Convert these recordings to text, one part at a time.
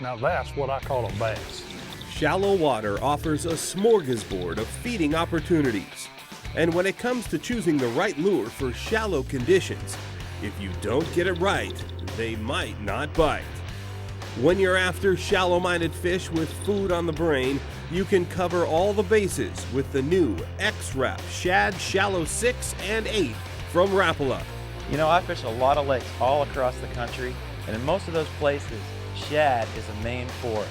Now that's what I call a bass. Shallow water offers a smorgasbord of feeding opportunities. And when it comes to choosing the right lure for shallow conditions, if you don't get it right, they might not bite. When you're after shallow-minded fish with food on the brain, you can cover all the bases with the new X-Rap Shad Shallow 6 and 8 from Rapala. You know, I fish a lot of lakes all across the country, and in most of those places, shad is a main forage.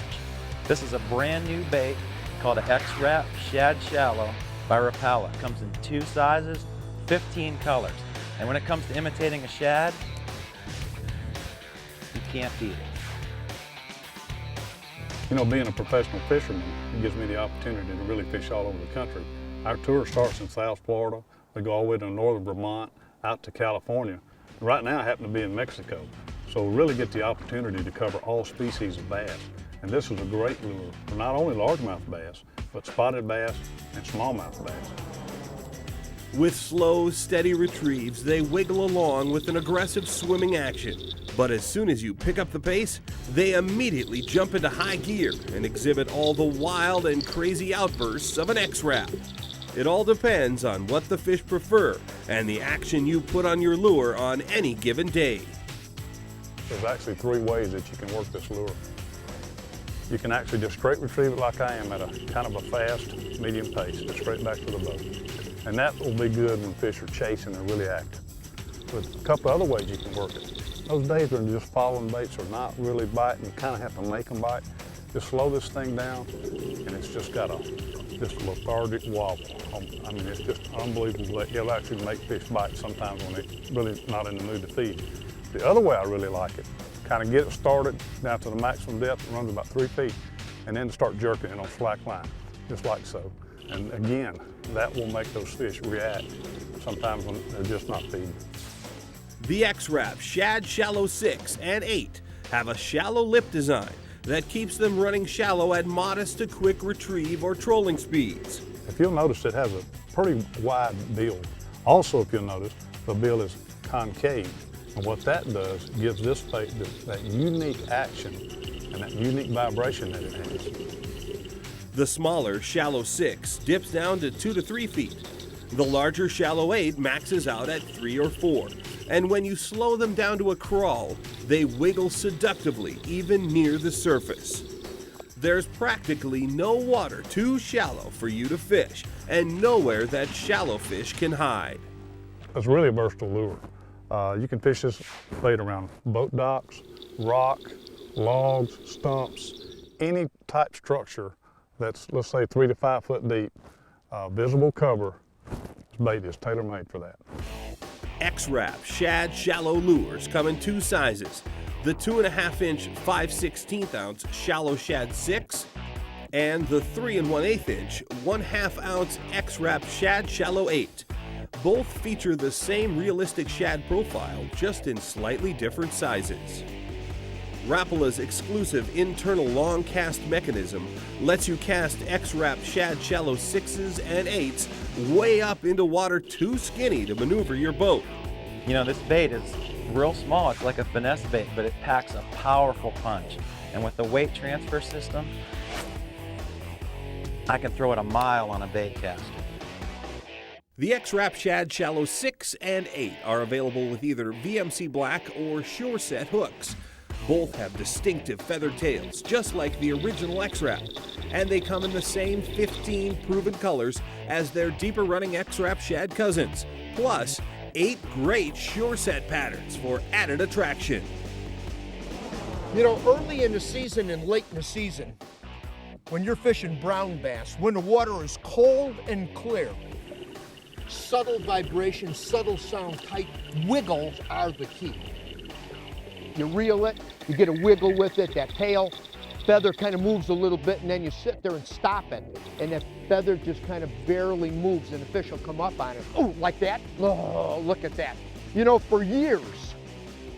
This is a brand new bait called an X-Rap Shad Shallow by Rapala. It comes in 2 sizes, 15 colors. And when it comes to imitating a shad, you can't beat it. You know, being a professional fisherman, it gives me the opportunity to really fish all over the country. Our tour starts in South Florida. We go all the way to northern Vermont, out to California. Right now I happen to be in Mexico, so we really get the opportunity to cover all species of bass. And this is a great lure for not only largemouth bass, but spotted bass and smallmouth bass. With slow, steady retrieves, they wiggle along with an aggressive swimming action. But as soon as you pick up the pace, they immediately jump into high gear and exhibit all the wild and crazy outbursts of an X-Rap. It all depends on what the fish prefer and the action you put on your lure on any given day. There's actually 3 ways that you can work this lure. You can actually just straight retrieve it like I am at a kind of a fast, medium pace, just straight back to the boat. And that will be good when fish are chasing and really active. But a couple other ways you can work it. Those days when you're just following baits or not really biting, you kind of have to make them bite. Just slow this thing down, and it's just got a lethargic wobble. I mean, it's just unbelievable that you'll actually make fish bite sometimes when they're really not in the mood to feed. The other way I really like it, kind of get it started down to the maximum depth, it runs about 3 feet, and then start jerking it on slack line, just like so. And again, that will make those fish react sometimes when they're just not feeding. The X-Rap Shad Shallow 6 and 8 have a shallow lip design that keeps them running shallow at modest to quick retrieve or trolling speeds. If you'll notice, it has a pretty wide bill. Also, if you'll notice, the bill is concave. And what that does, gives this bait that unique action and that unique vibration that it has. The smaller Shallow 6 dips down to 2 to 3 feet. The larger Shallow 8 maxes out at 3 or 4. And when you slow them down to a crawl, they wiggle seductively even near the surface. There's practically no water too shallow for you to fish, and nowhere that shallow fish can hide. It's really a versatile lure. You can fish this bait around boat docks, rock, logs, stumps, any type structure that's, let's say, 3 to 5 foot deep, visible cover. This bait is tailor-made for that. X-Rap Shad Shallow lures come in 2 sizes, the 2.5 inch 5/16 ounce Shallow Shad 6 and the 3 1/8 inch 1/2 ounce X-Rap Shad Shallow 8. Both feature the same realistic shad profile, just in slightly different sizes. Rapala's exclusive internal long cast mechanism lets you cast X-Rap Shad Shallow 6s and 8s way up into water too skinny to maneuver your boat. You know, this bait is real small. It's like a finesse bait, but it packs a powerful punch. And with the weight transfer system, I can throw it a mile on a bait caster. The X-Rap Shad Shallow 6 and 8 are available with either VMC Black or Sure Set hooks. Both have distinctive feathered tails, just like the original X-Rap, and they come in the same 15 proven colors as their deeper running X-Rap Shad cousins, plus 8 great Sure Set patterns for added attraction. You know, early in the season and late in the season, when you're fishing brown bass, when the water is cold and clear, subtle vibration, subtle sound, tight wiggles are the key. You reel it, you get a wiggle with it, that tail feather kind of moves a little bit, and then you sit there and stop it, and that feather just kind of barely moves, and the fish will come up on it. Oh, like that? Oh, look at that. You know, for years,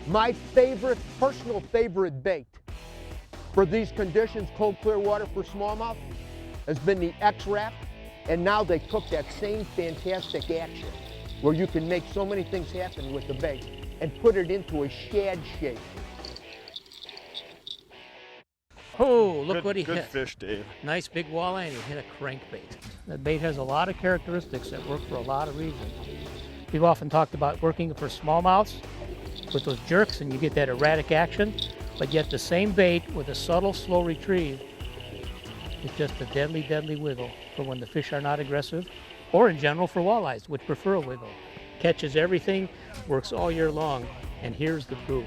my favorite, personal favorite bait for these conditions, cold, clear water for smallmouth, has been the X-Rap, and now they took that same fantastic action, where you can make so many things happen with the bait, and put it into a shad shape. Oh, look what he Good hit. fish, Dave. Nice big walleye, and he hit a crankbait. That bait has a lot of characteristics that work for a lot of reasons. We've often talked about working for smallmouths with those jerks, and you get that erratic action, but yet the same bait with a subtle, slow retrieve is just a deadly, deadly wiggle for when the fish are not aggressive, or in general for walleyes, which prefer a wiggle. Catches everything, works all year long, and here's the proof.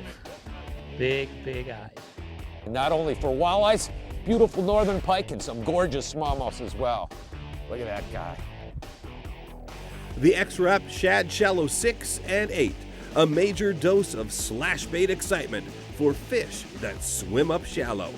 Big, big eyes. Not only for walleyes, beautiful northern pike and some gorgeous smallmouths as well. Look at that guy. The X-Rap Shad Shallow 6 and 8, a major dose of slash bait excitement for fish that swim up shallow.